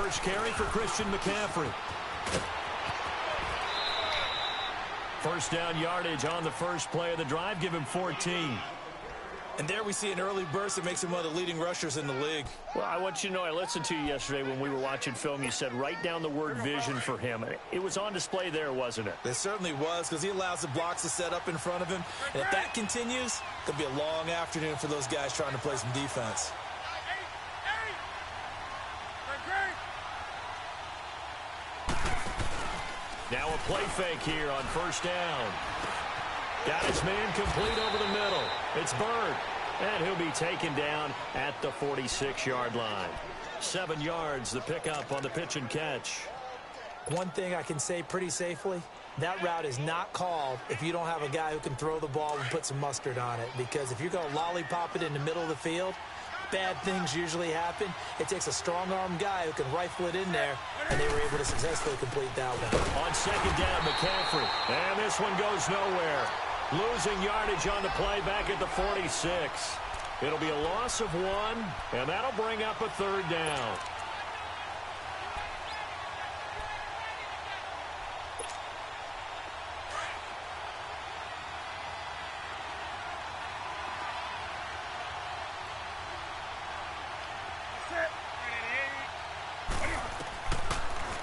first carry for Christian McCaffrey. First down yardage on the first play of the drive. Give him 14. And there we see an early burst that makes him one of the leading rushers in the league. Well, I want you to know, I listened to you yesterday when we were watching film. You said write down the word vision for him. It was on display there, wasn't it? It certainly was, because he allows the blocks to set up in front of him. And if that continues, it could be a long afternoon for those guys trying to play some defense. Now a play fake here on first down. Got his man complete over the middle. It's Bird, and he'll be taken down at the 46-yard line. 7 yards, the pickup on the pitch and catch. One thing I can say pretty safely, that route is not called if you don't have a guy who can throw the ball and put some mustard on it. Because if you're going to lollipop it in the middle of the field, bad things usually happen. It takes a strong-arm guy who can rifle it in there, and they were able to successfully complete that one. On second down, McCaffrey, and this one goes nowhere. Losing yardage on the play back at the 46. It'll be a loss of 1, and that'll bring up a third down.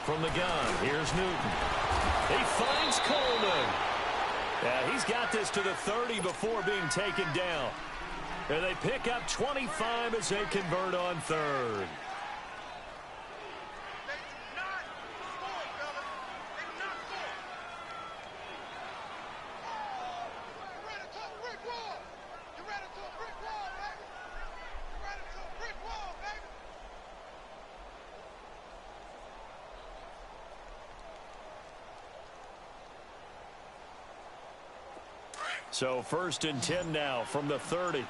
From the gun, here's Newton. He finds Coleman. He's got this to the 30 before being taken down. And they pick up 25 as they convert on third. So first and 10 now from the 30.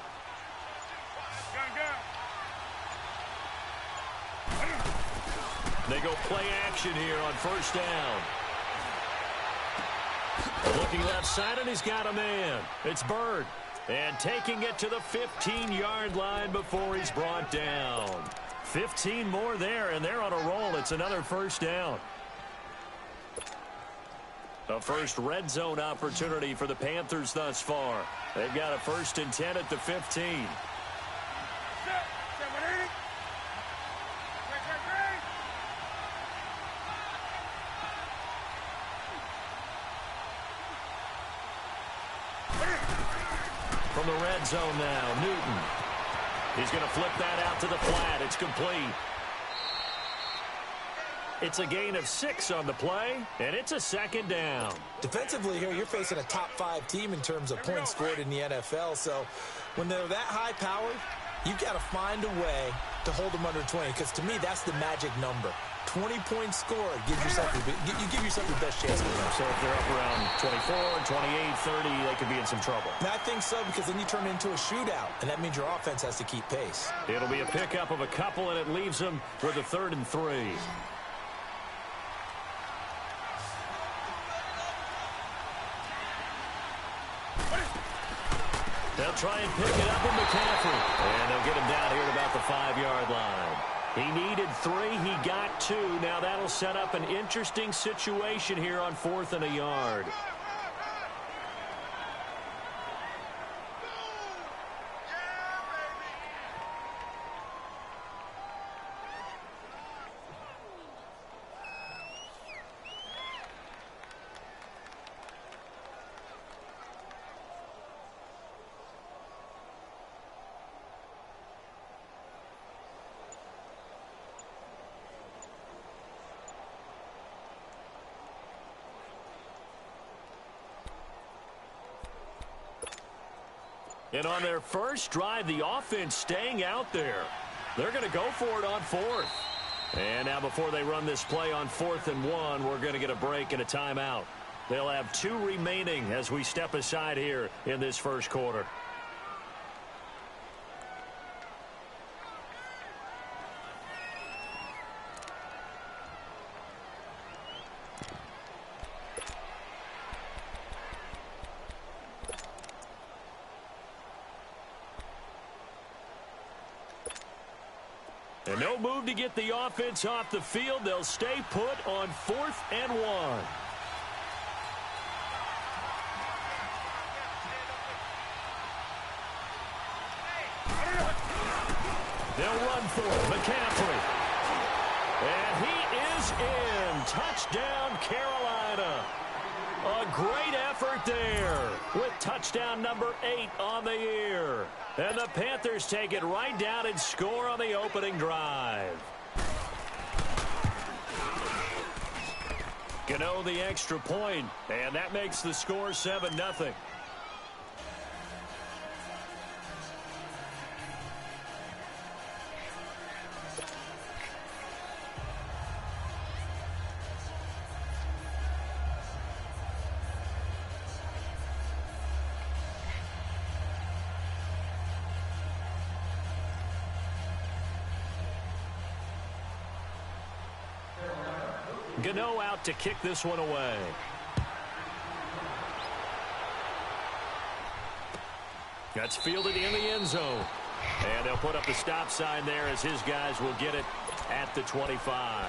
They go play action here on first down. Looking left side, and he's got a man. It's Bird. And taking it to the 15-yard line before he's brought down. 15 more there, and they're on a roll. It's another first down. A first red zone opportunity for the Panthers thus far. They've got a first and 10 at the 15. From the red zone now, Newton. He's going to flip that out to the flat. It's complete. It's a gain of 6 on the play, and it's a second down. Defensively here, you're facing a top-5 team in terms of points scored in the NFL. So when they're that high-powered, you've got to find a way to hold them under 20, because to me, that's the magic number. 20 points scored, you give yourself your best chance to win. So if they're up around 24, 28, 30, they could be in some trouble. And I think so, because then you turn it into a shootout, and that means your offense has to keep pace. It'll be a pickup of a couple, and it leaves them with a 3rd and 3. They'll try and pick it up with McCaffrey. And they'll get him down here at about the 5-yard line. He needed 3. He got 2. Now that'll set up an interesting situation here on 4th and a yard. And on their first drive, the offense staying out there. They're going to go for it on 4th. And now before they run this play on 4th and 1, we're going to get a break and a timeout. They'll have 2 remaining as we step aside here in this first quarter. And no move to get the offense off the field. They'll stay put on 4th and 1. They'll run for it. McCaffrey. And he is in. Touchdown, Carolina. A great effort there with touchdown number 8 on the year. And the Panthers take it right down and score on the opening drive. Gano the extra point, and that makes the score 7-0. Gano out to kick this one away. That's fielded in the end zone. And they'll put up the stop sign there as his guys will get it at the 25.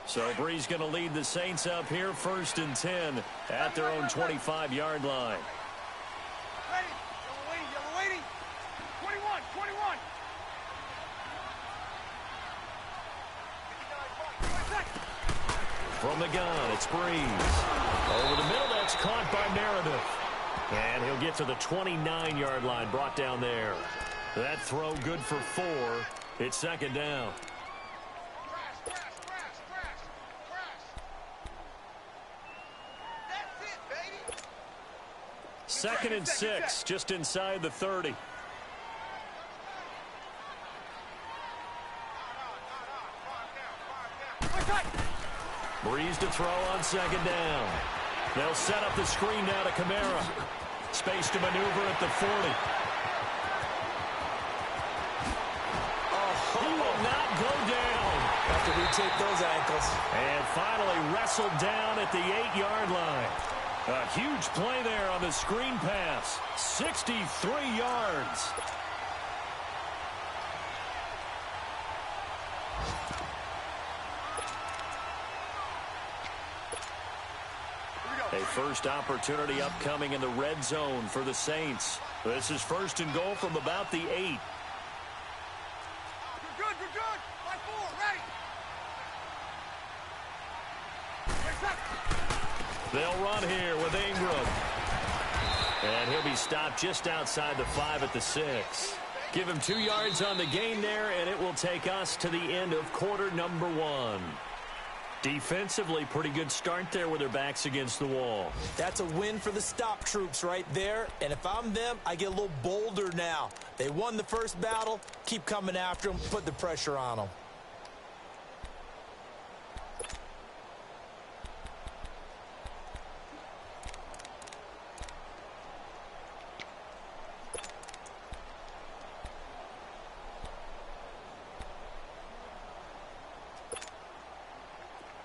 So Bree's going to lead the Saints up here 1st and 10 at their own 25-yard line. Ready. Yellow waiting. 21. From the gun, it's Breeze. Over the middle, that's caught by Meredith. And he'll get to the 29-yard line, brought down there. That throw good for 4. It's 2nd down. Second and 6, just inside the 30. Breeze to throw on 2nd down. They'll set up the screen now to Kamara. Space to maneuver at the 40. He will not go down. Have to retake those ankles. And finally wrestled down at the 8-yard line. A huge play there on the screen pass. 63 yards. A first opportunity upcoming in the red zone for the Saints. This is 1st and goal from about the 8. You're good. Line 4, ready. They'll run here with Ingram. And he'll be stopped just outside the 5 at the 6. Give him 2 yards on the gain there, and it will take us to the end of quarter number 1. Defensively, pretty good start there with their backs against the wall. That's a win for the stop troops right there. And if I'm them, I get a little bolder now. They won the first battle. Keep coming after them. Put the pressure on them.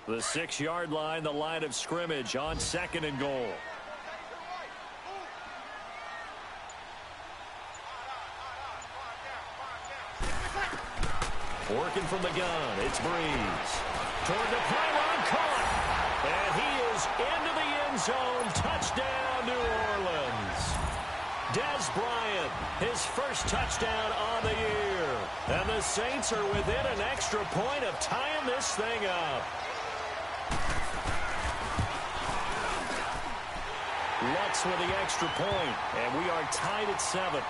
The 6-yard line, the line of scrimmage on 2nd and goal. Working from the gun, it's Breeze. Toward the pylon, caught. And he is into the end zone. Touchdown, New Orleans. Des Bryant, his first touchdown on the year. And the Saints are within an extra point of tying this thing up. Lutz with the extra point, and we are tied at 7.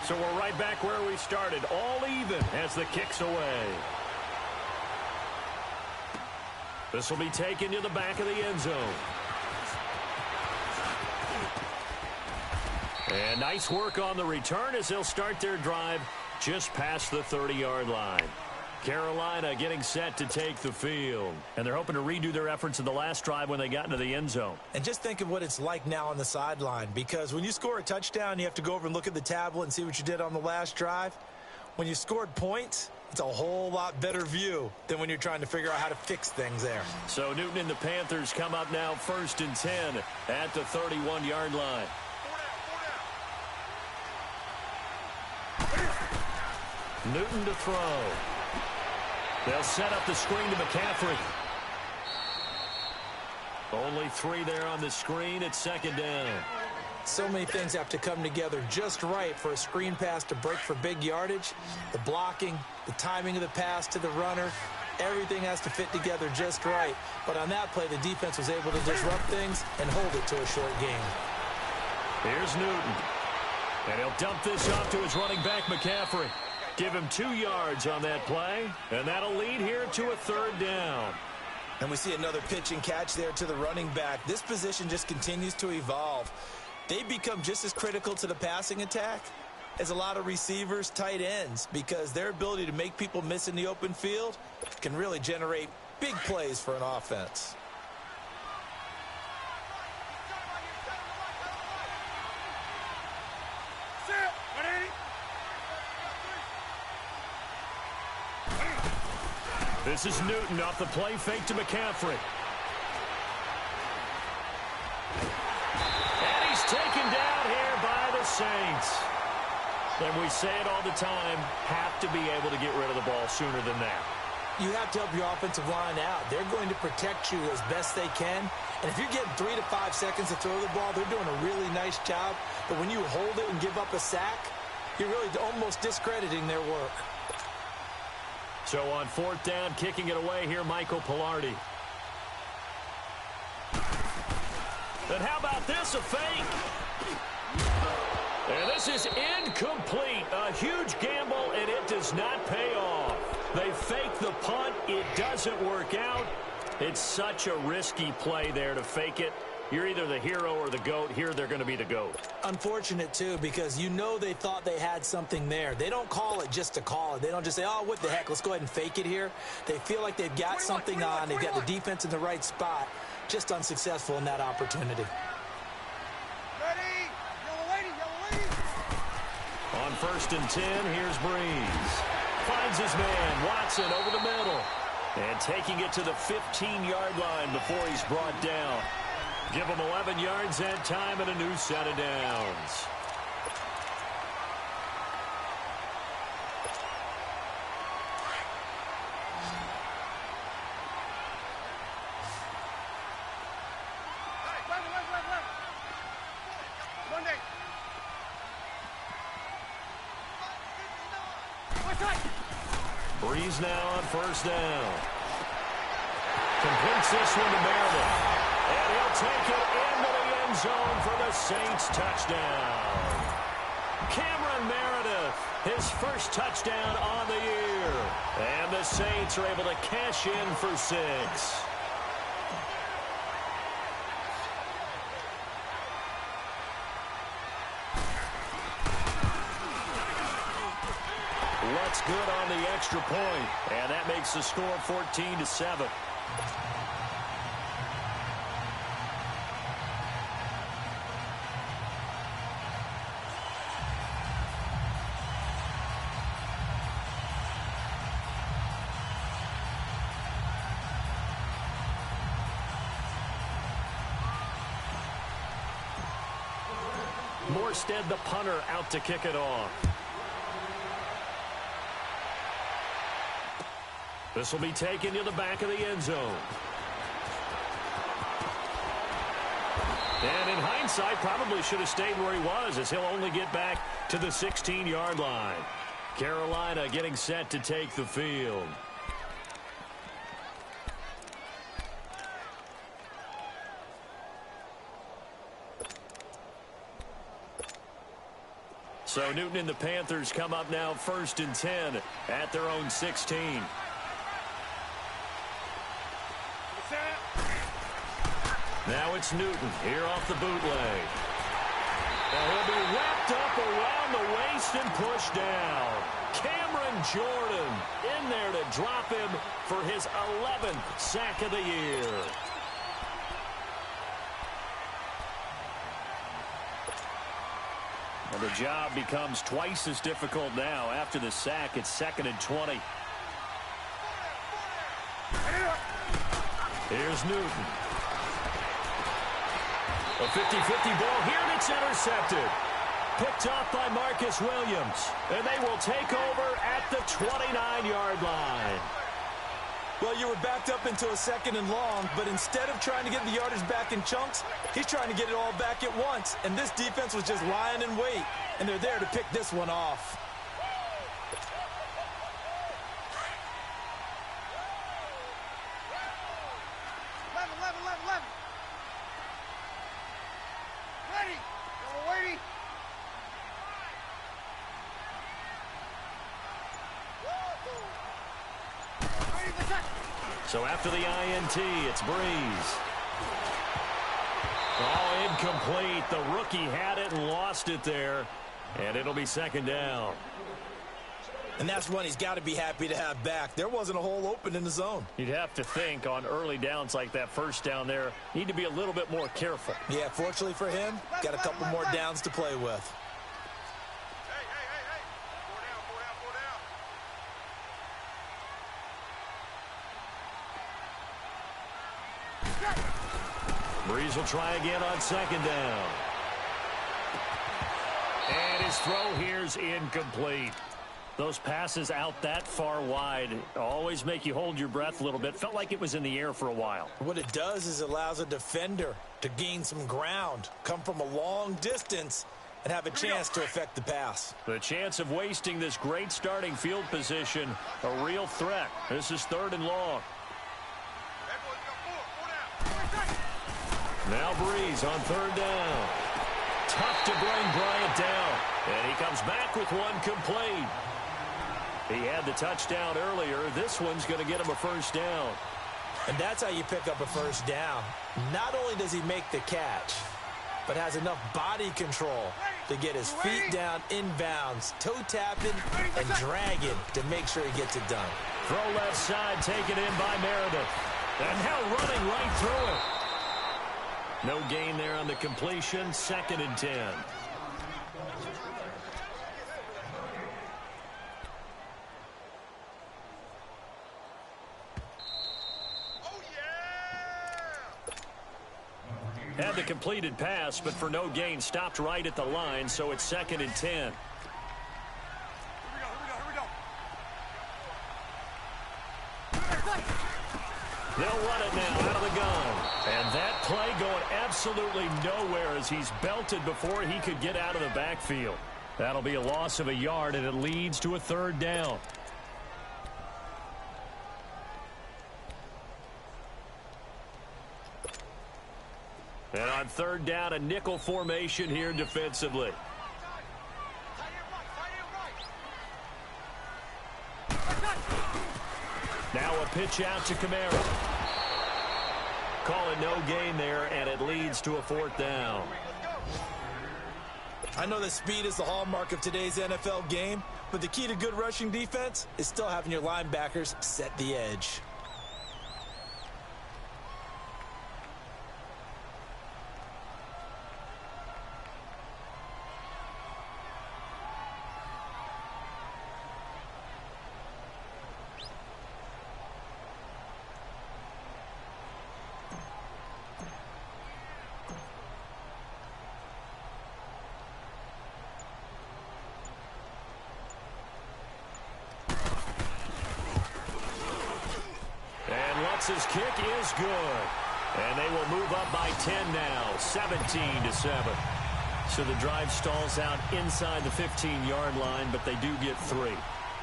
So we're right back where we started, all even as the kick's away. This will be taken to the back of the end zone. And nice work on the return as they'll start their drive just past the 30-yard line. Carolina getting set to take the field. And they're hoping to redo their efforts in the last drive when they got into the end zone. And just think of what it's like now on the sideline, because when you score a touchdown, you have to go over and look at the tablet and see what you did on the last drive. When you scored points, it's a whole lot better view than when you're trying to figure out how to fix things there. So Newton and the Panthers come up now 1st and 10 at the 31-yard line. Newton to throw. They'll set up the screen to McCaffrey. Only 3 there on the screen at 2nd down. So many things have to come together just right for a screen pass to break for big yardage. The blocking, the timing of the pass to the runner, everything has to fit together just right. But on that play, the defense was able to disrupt things and hold it to a short game. Here's Newton. And he'll dump this off to his running back, McCaffrey. Give him 2 yards on that play, and that'll lead here to a 3rd down. And we see another pitch and catch there to the running back. This position just continues to evolve. They become just as critical to the passing attack as a lot of receivers, tight ends, because their ability to make people miss in the open field can really generate big plays for an offense. This is Newton off the play fake to McCaffrey. And he's taken down here by the Saints. And we say it all the time, have to be able to get rid of the ball sooner than that. You have to help your offensive line out. They're going to protect you as best they can. And if you're getting 3 to 5 seconds to throw the ball, they're doing a really nice job. But when you hold it and give up a sack, you're really almost discrediting their work. So on 4th down, kicking it away here, Michael Pilardi. And how about this, a fake? And this is incomplete. A huge gamble, and it does not pay off. They fake the punt. It doesn't work out. It's such a risky play there to fake it. You're either the hero or the GOAT. Here they're going to be the GOAT. Unfortunate, too, because you know they thought they had something there. They don't call it just to call it. They don't just say, oh, what the heck, let's go ahead and fake it here. They feel like they've got something on. They've got the defense in the right spot. Just unsuccessful in that opportunity. Ready? Yellow lady. On 1st and 10, here's Breeze. Finds his man, Watson, over the middle. And taking it to the 15-yard line before he's brought down. Give him 11 yards that time and a new set of downs. Left. Monday. Breeze now on 1st down. Completes this one to Meredith. And he'll take it into the end zone for the Saints touchdown. Cameron Meredith, his first touchdown on the year. And the Saints are able to cash in for 6. Looks good on the extra point. And that makes the score 14-7. Morstead, the punter, out to kick it off. This will be taken to the back of the end zone. And in hindsight, probably should have stayed where he was, as he'll only get back to the 16-yard line. Carolina getting set to take the field. So Newton and the Panthers come up now 1st and 10 at their own 16. Now it's Newton here off the bootleg. And he'll be wrapped up around the waist and pushed down. Cameron Jordan in there to drop him for his 11th sack of the year. And the job becomes twice as difficult now. After the sack, it's 2nd and 20. Here's Newton. A 50-50 ball here, and it's intercepted. Picked off by Marcus Williams. And they will take over at the 29-yard line. Well, you were backed up into a 2nd and long, but instead of trying to get the yardage back in chunks, he's trying to get it all back at once. And this defense was just lying in wait, and they're there to pick this one off. So after the INT, it's Breeze. Oh, incomplete. The rookie had it and lost it there. And it'll be 2nd down. And that's one he's got to be happy to have back. There wasn't a hole open in the zone. You'd have to think on early downs like that, first down there, need to be a little bit more careful. Yeah, fortunately for him, got a couple more downs to play with. Breeze will try again on 2nd down. And his throw here's incomplete. Those passes out that far wide always make you hold your breath a little bit. Felt like it was in the air for a while. What it does is allows a defender to gain some ground, come from a long distance, and have a chance to affect the pass. The chance of wasting this great starting field position, a real threat. This is 3rd and long. Now Breeze on 3rd down. Tough to bring Bryant down. And he comes back with one complete. He had the touchdown earlier. This one's going to get him a 1st down. And that's how you pick up a 1st down. Not only does he make the catch, but has enough body control to get his feet down inbounds, toe tapping and dragging to make sure he gets it done. Throw left side, taken in by Meredith. And now running right through it. No gain there on the completion. 2nd and 10. Had the completed pass, but for no gain, stopped right at the line, so it's 2nd and 10. Here we go. They'll run it now out of the gun. And that play going absolutely nowhere as he's belted before he could get out of the backfield. That'll be a loss of a yard, and it leads to a 3rd down. And on 3rd down, a nickel formation here defensively. Now a pitch out to Kamara. Calling no gain there, and it leads to a 4th down. I know that speed is the hallmark of today's NFL game, but the key to good rushing defense is still having your linebackers set the edge. His kick is good. And they will move up by 10 now, 17-7. So the drive stalls out inside the 15-yard line, but they do get 3.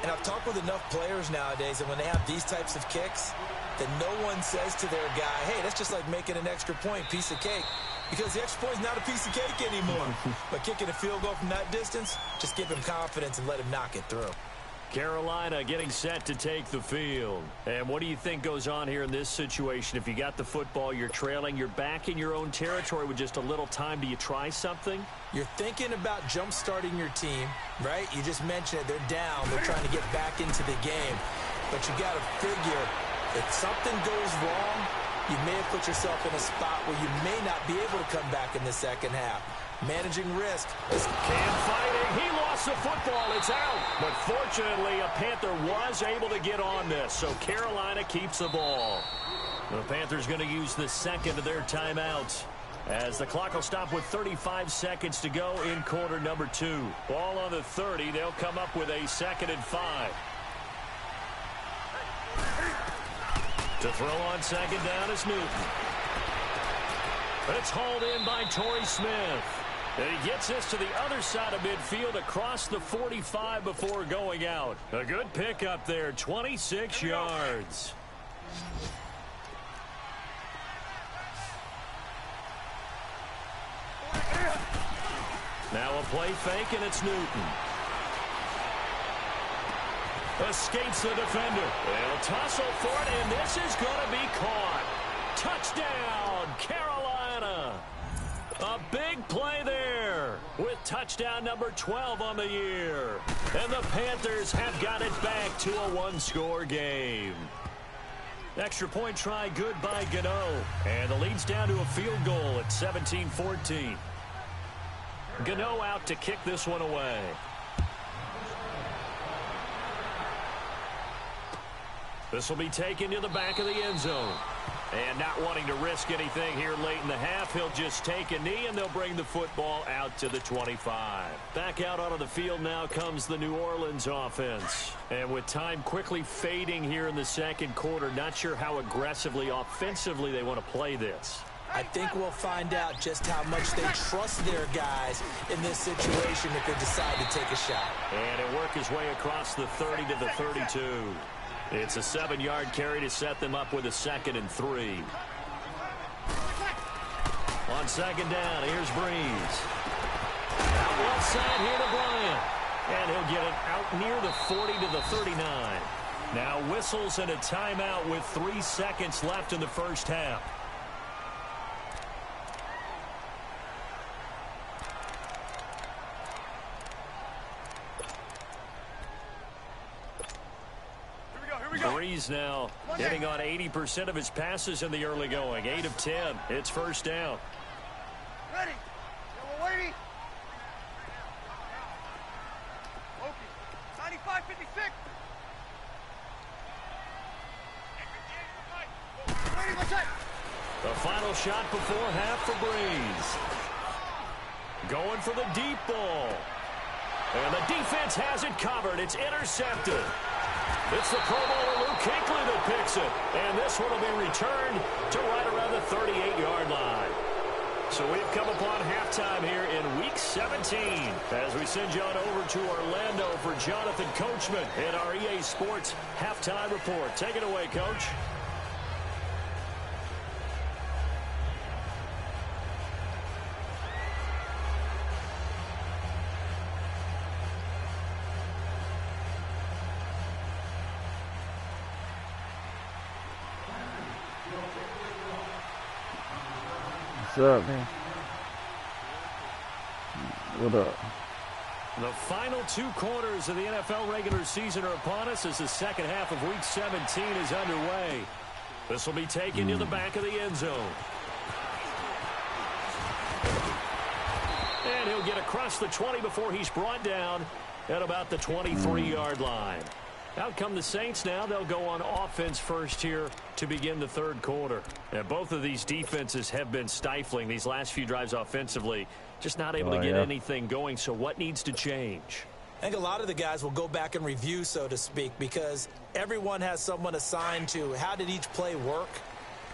And I've talked with enough players nowadays, and when they have these types of kicks, that no one says to their guy, hey, that's just like making an extra point, piece of cake. Because the extra point is not a piece of cake anymore. But kicking a field goal from that distance, just give him confidence and let him knock it through. Carolina getting set to take the field. And what do you think goes on here in this situation? If you got the football, you're trailing, you're back in your own territory with just a little time. Do you try something? You're thinking about jump-starting your team, right? You just mentioned it. They're down. They're trying to get back into the game. But you got to figure, if something goes wrong, you may have put yourself in a spot where you may not be able to come back in the second half. Managing risk. Cam fighting. He lost the football. It's out. But fortunately, a Panther was able to get on this. So Carolina keeps the ball. The Panthers going to use the second of their timeouts, as the clock will stop with 35 seconds to go in quarter number 2. Ball on the 30. They'll come up with a 2nd and 5. To throw on second down is Newton. It's hauled in by Torrey Smith. And he gets this to the other side of midfield across the 45 before going out. A good pickup there, 26 yards. Now a play fake, and it's Newton. Escapes the defender. They'll tussle for it, and this is going to be caught. Touchdown, Carolina. A big play there with touchdown number 12 on the year. And the Panthers have got it back to a one-score game. Extra point try good by Gano. And the lead's down to a field goal at 17-14. Gano out to kick this one away. This will be taken to the back of the end zone. And not wanting to risk anything here late in the half, he'll just take a knee, and they'll bring the football out to the 25. Back out onto the field now comes the New Orleans offense. And with time quickly fading here in the second quarter, not sure how aggressively, offensively they want to play this. I think we'll find out just how much they trust their guys in this situation if they decide to take a shot. And it worked his way across the 30 to the 32. It's a 7-yard carry to set them up with a 2nd and 3. On second down, here's Breeze. Out left side here to Bryant. And he'll get it out near the 40 to the 39. Now whistles and a timeout with 3 seconds left in the first half. Breeze now hitting on 80% of his passes in the early going. 8 of 10. It's first down. Ready. We're waiting. 95-56. Ready, what's that? The final shot before half for Breeze. Going for the deep ball. And the defense has it covered. It's intercepted. It's the Pro Bowler Luke Kuechly that picks it. And this one will be returned to right around the 38-yard line. So we've come upon halftime here in Week 17 as we send you on over to Orlando for Jonathan Coachman in our EA Sports Halftime Report. Take it away, Coach. What's up, man? What up? The final 2 quarters of the NFL regular season are upon us as the second half of Week 17 is underway. This will be taken to the back of the end zone. And he'll get across the 20 before he's brought down at about the 23-yard line. Out come the Saints now. They'll go on offense first here to begin the third quarter. And both of these defenses have been stifling these last few drives offensively. Just not able to get anything going. So what needs to change? I think a lot of the guys will go back and review, so to speak, because everyone has someone assigned to how did each play work.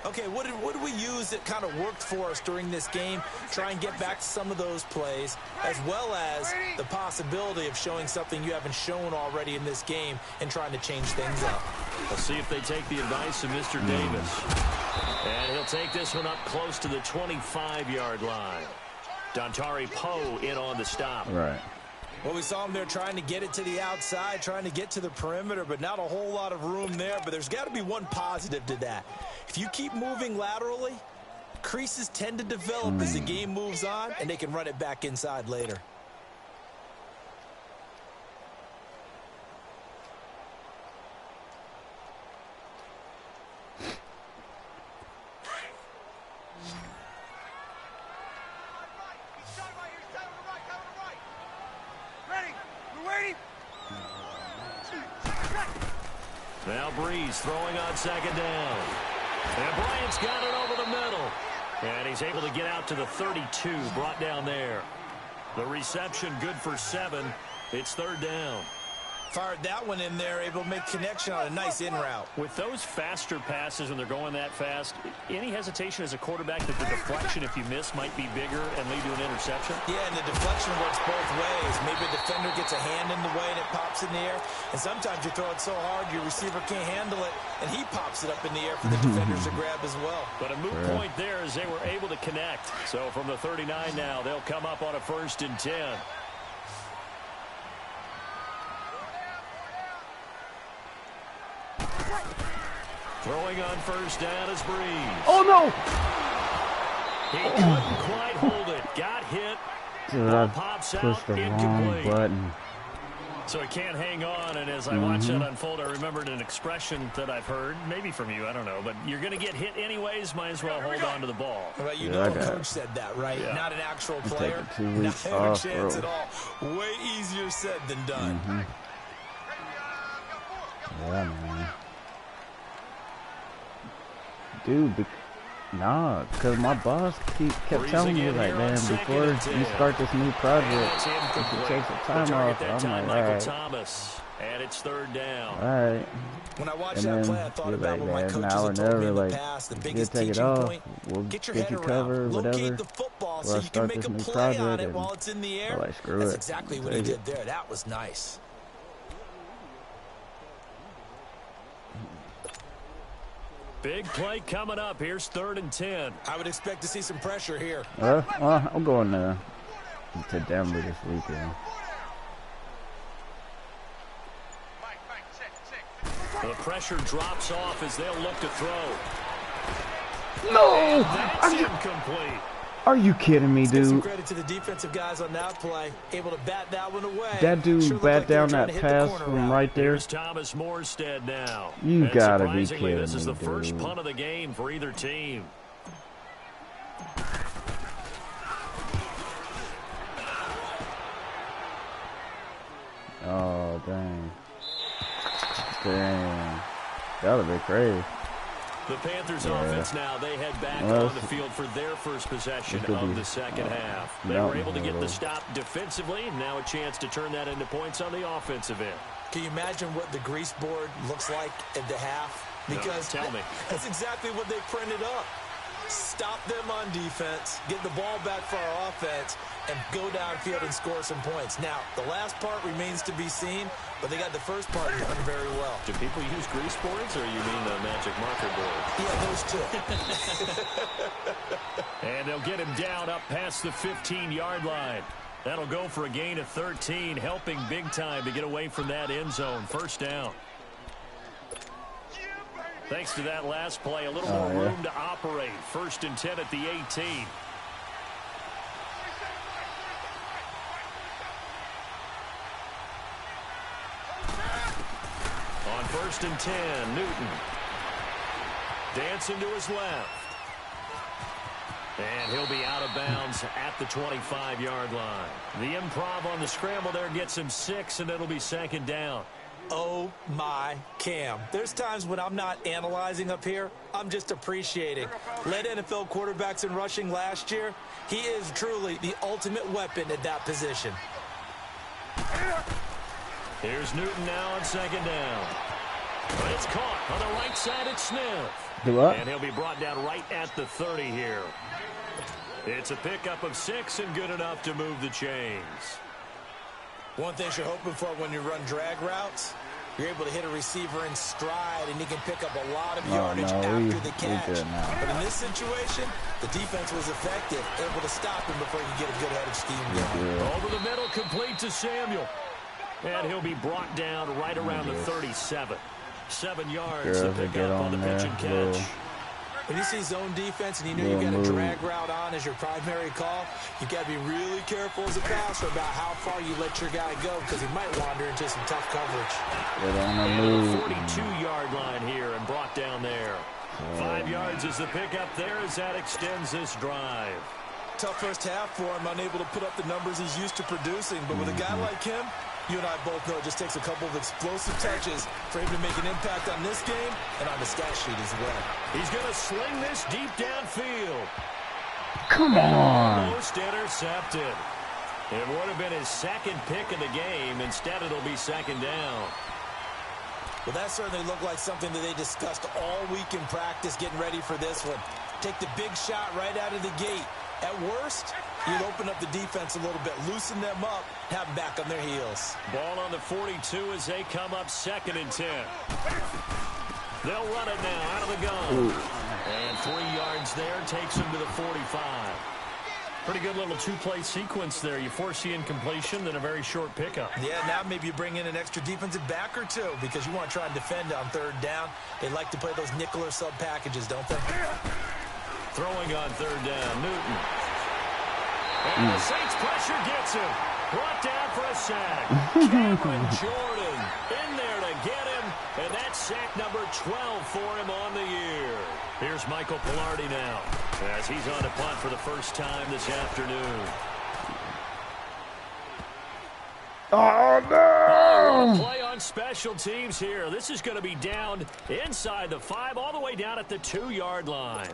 Okay, what did we use that kind of worked for us during this game? Try and get back to some of those plays, as well as the possibility of showing something you haven't shown already in this game and trying to change things up. We'll see if they take the advice of Mr. Davis. And he'll take this one up close to the 25-yard line. Dontari Poe in on the stop. Right. Well, we saw him there trying to get it to the outside, trying to get to the perimeter, but not a whole lot of room there. But there's got to be one positive to that. If you keep moving laterally, creases tend to develop as the game moves on, and they can run it back inside later. Now Breeze throwing on second down. And Bryant's got it over the middle. And he's able to get out to the 32, brought down there. The reception good for 7. It's third down. Fired that one in there, able to make connection on a nice in route. With those faster passes when they're going that fast, any hesitation as a quarterback that the deflection, if you miss, might be bigger and lead to an interception? Yeah, and the deflection works both ways. Maybe a defender gets a hand in the way and it pops in the air. And sometimes you throw it so hard your receiver can't handle it, and he pops it up in the air for the defenders to grab as well. But a moot point there as they were able to connect. So from the 39 now, they'll come up on a 1st and 10. Throwing on first down is Breeze. Oh, no! He couldn't quite hold it. Got hit. Dude, Ball I pops pushed out, the wrong incomplete. button. So he can't hang on, and as I watched that unfold, I remembered an expression that I've heard, maybe from you, I don't know, but you're going to get hit anyways, might as well hold on to the ball. Well, you Yeah, know I the got coach said that, right? Yeah. Not an actual I'm player. taking 2 weeks Not a off, chance bro. at all. Way easier said than done. Yeah, man. Dude, nah, because my boss kept telling me, like, man, before you start this new project, you should take some time off. I'm like, all right. Thomas, and it's third down. All right. When I watched And that then play, I thought you're about like, what my man, coaches now or had told me never, in the like, past. The you biggest take it teaching off. point, We'll get your get head you around, covered, locate whatever. the football Or so I you can start make this a new play on project it and while it's in the air. I'm like, screw That's it. exactly what he Take it. did there. That was nice. Big play coming up. Here's 3rd and 10. I would expect to see some pressure here. I'm going to Denver this weekend. The pressure drops off as they'll look to throw. No! That's incomplete. Are you kidding me, Give some dude? credit to the defensive guys on that play. Able to bat that one away. That dude Sure looked bat like they were down trying that to hit the pass corner from route. right there. Here's Thomas Morstead now. You And gotta be surprisingly, kidding this is me, the first dude. punt of the game for either team. Oh, dang. Dang. That would be crazy. The Panthers offense now, they head back Well, on the field for their first possession could of be, the second half. They no, were able to get no. the stop defensively, and now a chance to turn that into points on the offensive end. Can you imagine what the grease board looks like at the half? Because tell me. That's exactly what they printed up. Stop them on defense, get the ball back for our offense, and go downfield and score some points. Now, the last part remains to be seen, but they got the first part done very well. Do people use grease boards, or you mean the magic marker board? Yeah, those two. And they'll get him down up past the 15-yard line. That'll go for a gain of 13, helping big time to get away from that end zone. First down. Thanks to that last play, a little more room to operate. 1st and 10 at the 18. On 1st and 10, Newton. Dancing to his left. And he'll be out of bounds at the 25-yard line. The improv on the scramble there gets him 6, and it'll be 2nd down. Oh, my Cam. There's times when I'm not analyzing up here. I'm just appreciating. Led NFL quarterbacks in rushing last year. He is truly the ultimate weapon at that position. Here's Newton now on 2nd down. But it's caught on the right side at Smith. Do what? And he'll be brought down right at the 30 here. It's a pickup of 6 and good enough to move the chains. One thing you're hoping for when you run drag routes, You're able to hit a receiver in stride, and he can pick up a lot of yardage after the catch. But in this situation, the defense was effective, able to stop him before you get a good head of steam going. Over the middle, complete to Samuel. And he'll be brought down right around the 37. 7 yards to pick up on the pitch and catch. When you see zone defense and you know you got a drag route on as your primary call, you got to be really careful as a passer about how far you let your guy go because he might wander into some tough coverage. And the 42-yard line here and brought down there. 5 yards is the pickup there as that extends this drive. Tough first half for him, unable to put up the numbers he's used to producing. But with a guy like him, you and I both know it just takes a couple of explosive touches for him to make an impact on this game and on the stat sheet as well. He's going to sling this deep downfield. Come on. Almost intercepted. It would have been his second pick of the game. Instead, it'll be second down. Well, that certainly looked like something that they discussed all week in practice getting ready for this one. Take the big shot right out of the gate. At worst, you'd open up the defense a little bit, loosen them up, have them back on their heels. Ball on the 42 as they come up 2nd and 10. They'll run it now out of the gun. And 3 yards there takes them to the 45. Pretty good little two-play sequence there. You force the incompletion, then a very short pickup. Yeah, now maybe you bring in an extra defensive back or two because you want to try and defend on 3rd down. They like to play those nickel or sub packages, don't they? Throwing on 3rd down, Newton. And the Saints pressure gets him. Brought down for a sack. Cameron Jordan in there to get him. And that's sack number 12 for him on the year. Here's Michael Pilardi now as he's on to punt for the first time this afternoon. Oh, no! Play on special teams here. This is going to be down inside the 5 all the way down at the 2-yard line.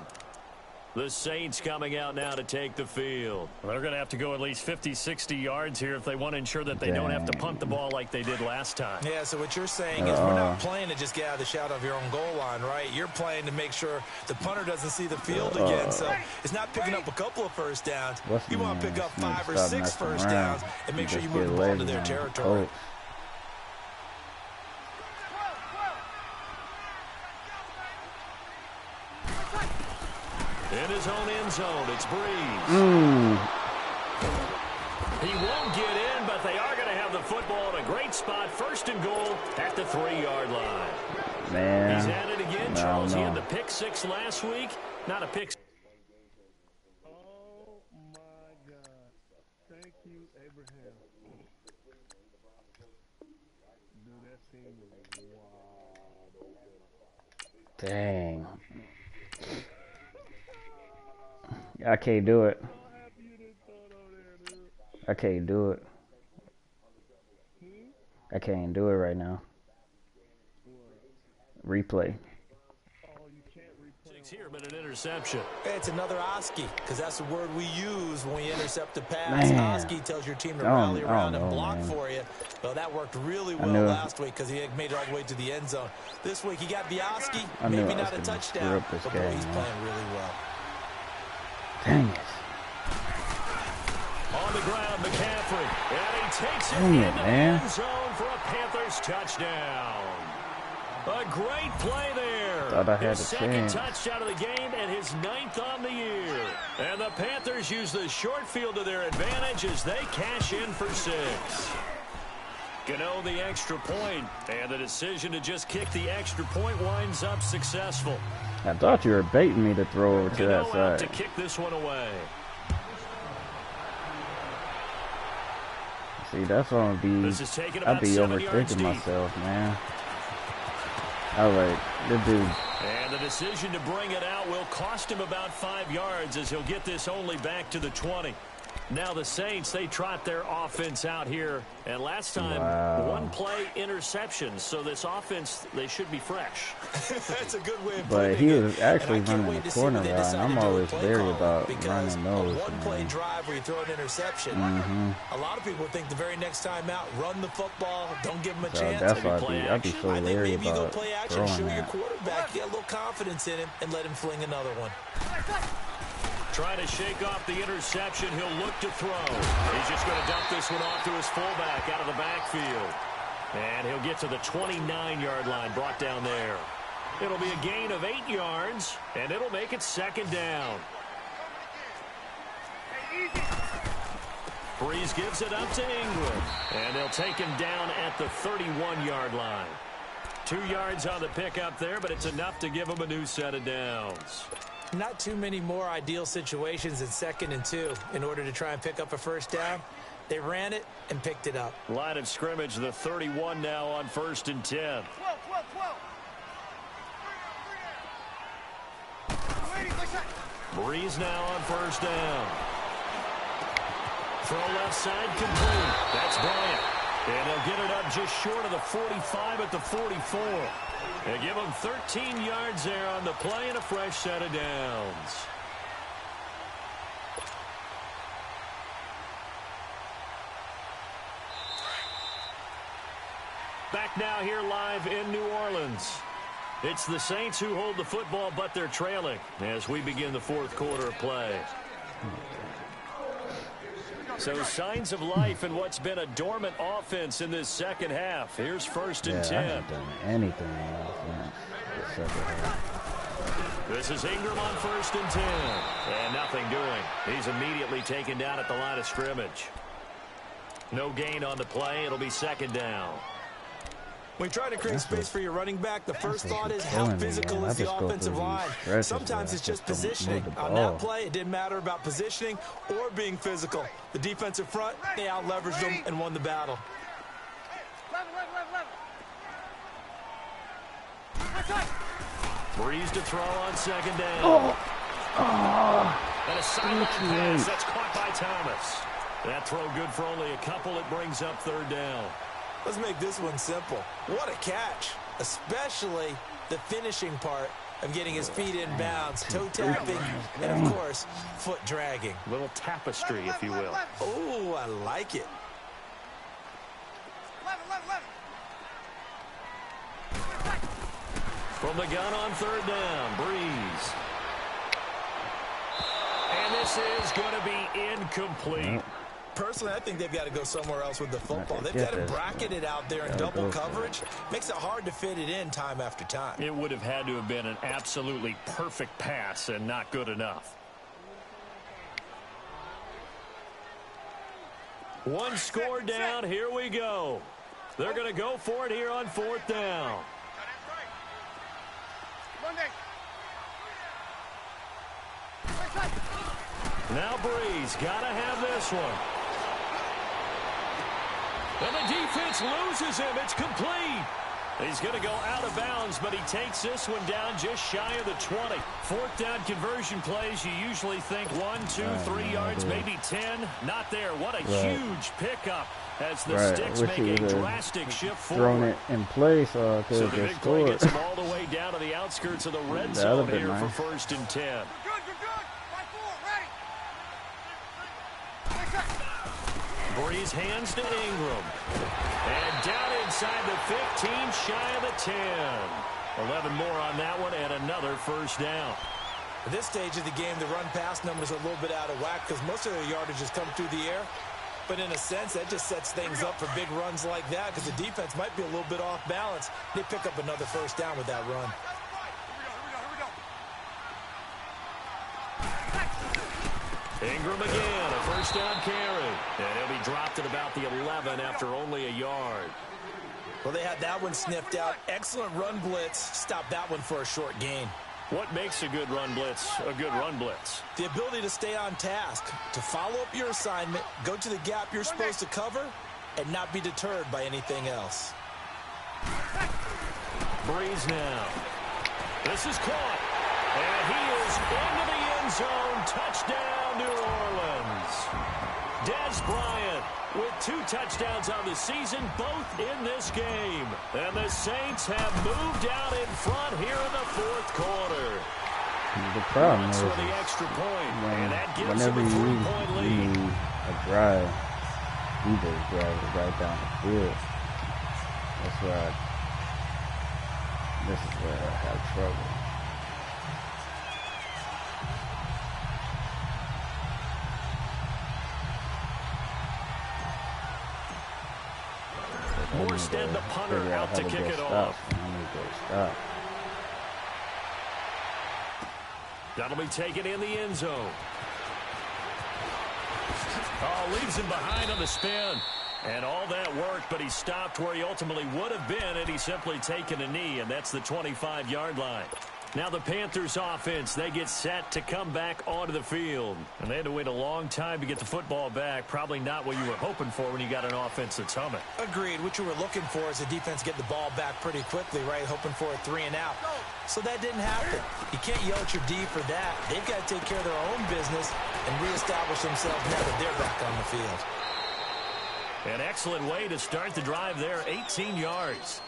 The Saints coming out now to take the field. Well, they're going to have to go at least 50, 60 yards here if they want to ensure that they don't have to punt the ball like they did last time. Yeah, so what you're saying is we're not playing to just get out of the shadow of your own goal line, right? You're playing to make sure the punter doesn't see the field again. So it's not picking up a couple of first downs. You want to pick up 5 or 6 first downs and make sure you move the ball into their territory. In his own end zone, it's Breeze. He won't get in, but they are going to have the football in a great spot. 1st and goal at the 3-yard line. Man. He's at it again, Charles. He had the pick 6 last week. Not a pick. Oh, my God. Thank you, Abraham. Dude, that scene was wild. Dang. I can't do it. I can't do it. I can't do it right now. Replay. Here, but an interception. It's another Oski, because that's the word we use when we intercept a pass. Oski tells your team to rally around and block for you. Well, that worked really well last week because he made it all the way to the end zone. This week he got the Oski, maybe not a touchdown, but boy, he's playing really well. Dang it. On the ground, McCaffrey. And he takes it into the end zone for a Panthers touchdown. A great play there. Thought I had his a second chance. touchdown of the game and his 9th on the year. And the Panthers use the short field to their advantage as they cash in for 6. Gano the extra point, and the decision to just kick the extra point winds up successful. I thought you were baiting me to throw over to that side. To kick this one away. See, that's what I'd be overthinking myself, man. All right, good dude. And the decision to bring it out will cost him about 5 yards as he'll get this only back to the 20. Now the Saints, they trot their offense out here. And last time, 1-play interception. So this offense, they should be fresh. That's a good way of But he was actually running the corner route, and I'm always leery about running those. One-play drive where you throw an interception. A lot of people think the very next time out, run the football, don't give him a chance. That's why I'd be so leery maybe you go about play action, show throwing your that. quarterback, get a little confidence in him, and let him fling another one. Trying to shake off the interception. He'll look to throw. He's just going to dump this one off to his fullback out of the backfield. And he'll get to the 29-yard line, brought down there. It'll be a gain of 8 yards, and it'll make it second down. Breeze gives it up to Ingram, and they'll take him down at the 31-yard line. 2 yards on the pickup there, but it's enough to give him a new set of downs. Not too many more ideal situations in 2nd and 2 in order to try and pick up a first down. They ran it and picked it up. Line of scrimmage, the 31 now on 1st and 10. 12. Breeze now on 1st down. Throw left side complete. That's Bryant. And they'll get it up just short of the 45 at the 44. They give him 13 yards there on the play and a fresh set of downs. Back now here live in New Orleans. It's the Saints who hold the football, but they're trailing as we begin the 4th quarter of play. So signs of life in what's been a dormant offense in this second half. Here's 1st and 10. I haven't done anything on offense this second half. This is Ingram on 1st and 10. And nothing doing. He's immediately taken down at the line of scrimmage. No gain on the play. It'll be 2nd down. When you try to create space for your running back, the first thought is how physical is the offensive line. Sometimes it's just positioning. On that play, it didn't matter about positioning or being physical. The defensive front, they out-leveraged them and won the battle. Breeze to throw on 2nd down. And a silent pass. That's caught by Thomas. That throw good for only a couple. It brings up 3rd down. Let's make this one simple. What a catch, especially the finishing part of getting his feet in bounds, toe tapping, and of course, foot dragging. A little tapestry, if you will. Oh, I like it. 11. From the gun on 3rd down, Breeze. And this is going to be incomplete. Personally, I think they've got to go somewhere else with the football. They've got to bracket it out there in double coverage. Makes it hard to fit it in time after time. It would have had to have been an absolutely perfect pass and not good enough. One score down. Here we go. They're going to go for it here on 4th down. Now Breeze got to have this one. And the defense loses him. It's complete. He's going to go out of bounds, but he takes this one down just shy of the 20. 4th down conversion plays, you usually think 1, 2, 3 yards, maybe 10. Not there. What a huge pickup as the sticks make a drastic shift forward. Thrown it in place so I could the big play gets him all the way down to the outskirts of the red zone here for 1st and 10. You're good. 5-4, ready. Breeze hands to Ingram. And down inside the 15, shy of the 10. 11 more on that one and another 1st down. At this stage of the game, the run-pass numbers are a little bit out of whack because most of their yardage has come through the air. But in a sense, that just sets things up for big runs like that because the defense might be a little bit off balance. They pick up another 1st down with that run. Ingram again, a 1st down carry. And he'll be dropped at about the 11 after only a yard. Well, they had that one sniffed out. Excellent run blitz. Stop that one for a short gain. What makes a good run blitz a good run blitz? The ability to stay on task, to follow up your assignment, go to the gap you're supposed to cover, and not be deterred by anything else. Breeze now. This is caught. And he is into the end zone. Touchdown, New Orleans. Des Bryant with 2 touchdowns on the season, both in this game. And the Saints have moved out in front here in the 4th quarter. The problem is for the extra point, and that gives whenever them a you 3-point lead. need a drive, you just drive it right down the field. That's where this is where I have trouble. Morstead, the punter, out to kick it off. That'll be taken in the end zone. Oh, leaves him behind on the spin. And all that worked, but he stopped where he ultimately would have been had he simply taken a knee, and that's the 25-yard line. Now the Panthers offense, they get set to come back onto the field. And they had to wait a long time to get the football back. Probably not what you were hoping for when you got an offense that's humming. Agreed. What you were looking for is the defense get the ball back pretty quickly, right? Hoping for a 3-and-out. So that didn't happen. You can't yell at your D for that. They've got to take care of their own business and reestablish themselves now that they're back on the field. An excellent way to start the drive there, 18 yards.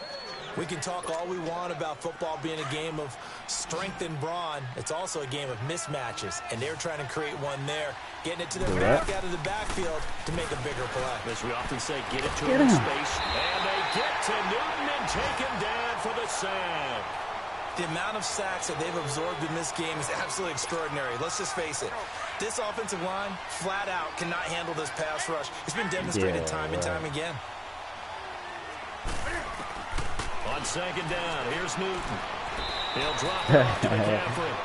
We can talk all we want about football being a game of strength and brawn. It's also a game of mismatches, and they're trying to create one there, getting it to their back out of the backfield to make a bigger play. As we often say, get it to him in space. And they get to Newton and take him down for the sack. The amount of sacks that they've absorbed in this game is absolutely extraordinary. Let's just face it. This offensive line, flat out, cannot handle this pass rush. It's been demonstrated time and time again. On second down, here's Newton. He'll drop it off to McCaffrey.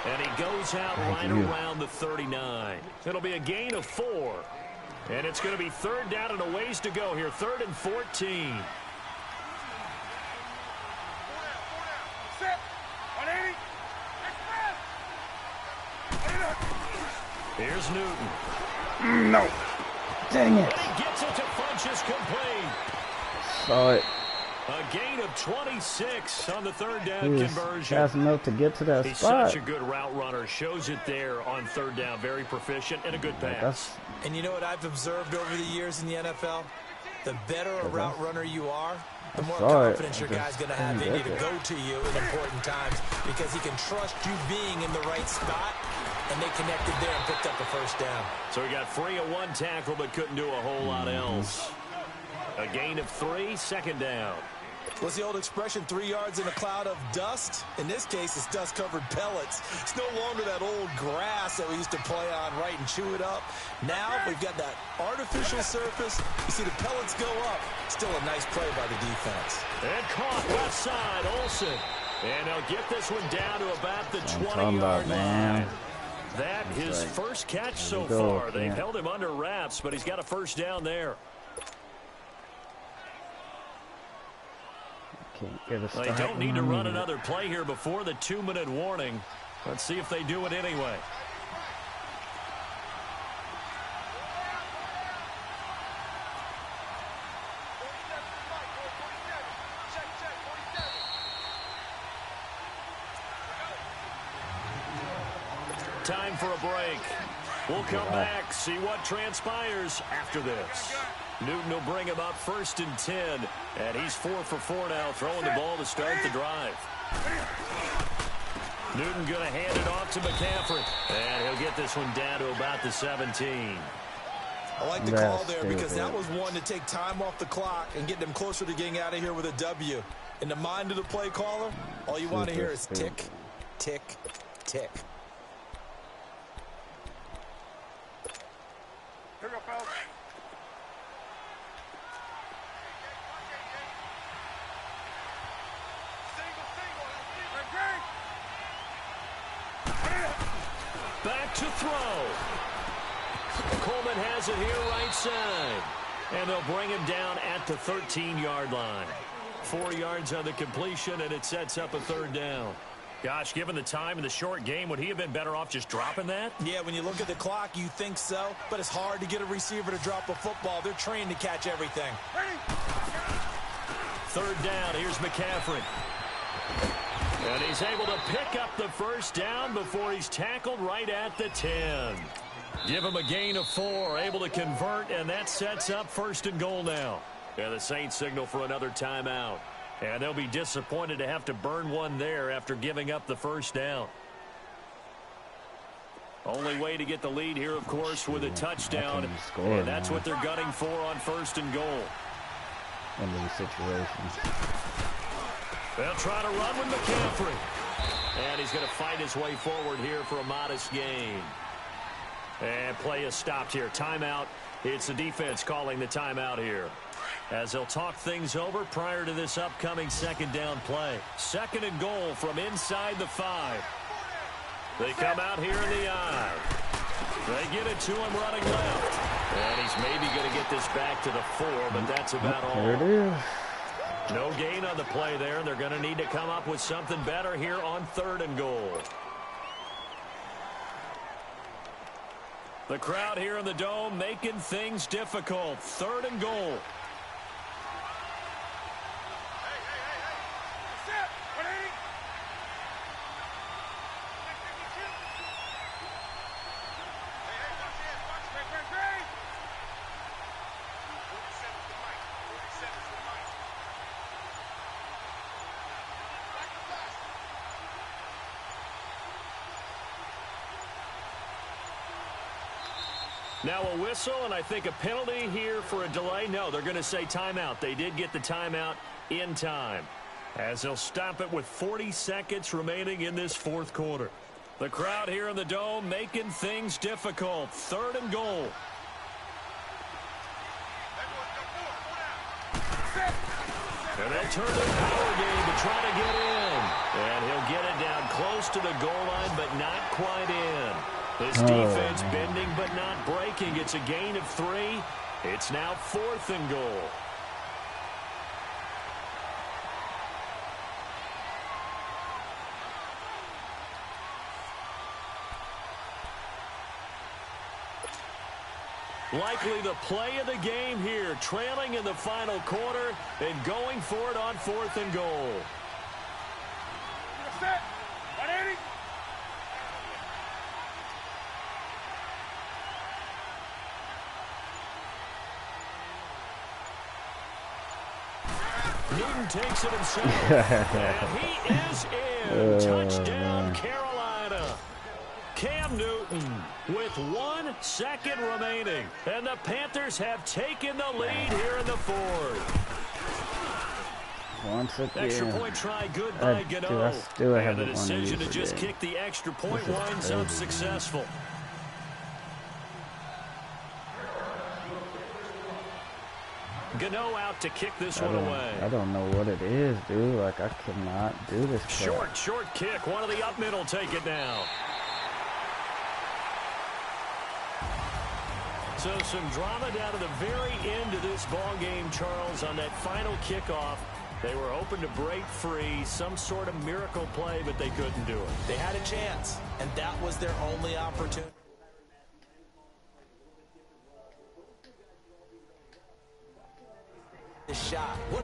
And he goes out right around the 39. It'll be a gain of 4. And it's going to be third down and a ways to go here. 3rd and 14. Here's Newton. No. Dang it. And he gets it to Funchess complete. Saw it. A gain of 26 on the third down conversion. Fast enough to get to that He's spot. such a good route runner. Shows it there on third down. Very proficient and a good pass. And you know what I've observed over the years in the NFL? The better a route runner you are, the more confidence your guy's going to have in you to go to you in important times because he can trust you being in the right spot, and they connected there and picked up the first down. So he got free of one tackle but couldn't do a whole lot else. A gain of 3, second down. What's the old expression, 3 yards in a cloud of dust? In this case, it's dust-covered pellets. It's no longer that old grass that we used to play on, right, and chew it up. Now we've got that artificial surface. You see the pellets go up. Still a nice play by the defense. And caught left side, Olsen. And they'll get this one down to about the 20-yard line. That his first catch so far. They've held him under wraps, but he's got a first down there. They don't need to run another play here before the 2-minute warning. Let's see if they do it anyway. Time for a break. We'll come back, see what transpires after this. Newton will bring him up 1st and 10, and he's 4 for 4 now, throwing the ball to start the drive. Newton going to hand it off to McCaffrey, and he'll get this one down to about the 17. I like the call there because that was one to take time off the clock and get them closer to getting out of here with a W. In the mind of the play caller, all you want to hear is tick, tick, tick. Here we go, fellas. Back to throw. Coleman has it here right side. And they'll bring him down at the 13-yard line. 4 yards on the completion, and it sets up a third down. Gosh, given the time in the short game, would he have been better off just dropping that? Yeah, when you look at the clock, you think so, but it's hard to get a receiver to drop a football. They're trained to catch everything. Third down, here's McCaffrey. And he's able to pick up the first down before he's tackled right at the 10. Give him a gain of 4, able to convert, and that sets up 1st and goal now. And the Saints signal for another timeout. And they'll be disappointed to have to burn one there after giving up the first down. Only way to get the lead here, of course, with a touchdown. And that's what they're gunning for on 1st and goal. In these situations. They'll try to run with McCaffrey. And he's going to fight his way forward here for a modest gain. And play is stopped here. Timeout. It's the defense calling the timeout here. as they'll talk things over prior to this upcoming second down play. 2nd and goal from inside the 5. They come out here in the I. They get it to him running left. And he's maybe going to get this back to the 4, but that's about all. There it is. No gain on the play there. They're going to need to come up with something better here on 3rd and goal. The crowd here in the Dome making things difficult. 3rd and goal. Now a whistle, and I think a penalty here for a delay. No, they're going to say timeout. They did get the timeout in time, as they'll stop it with 40 seconds remaining in this 4th quarter. The crowd here in the Dome making things difficult. 3rd and goal. And they'll turn the power game to try to get in. And he'll get it down close to the goal line, but not quite in. His defense bending but not breaking. It's a gain of 3. It's now 4th and goal. Likely the play of the game here, trailing in the final quarter and going for it on 4th and goal. Set. 180. Newton takes it himself, and he is in. Touchdown, Carolina. Cam Newton with 1 second remaining, and the Panthers have taken the lead here in the 4th. Once again, Extra point try good by Gano, and the decision to just kick the extra point winds up successful. Gano out to kick this one away. I don't know what it is, dude. Like, I cannot do this. Short kick. One of the up middle take it down. So some drama down to the very end of this ball game, Charles, on that final kickoff. They were hoping to break free, some sort of miracle play, but they couldn't do it. They had a chance, and that was their only opportunity. The shot. What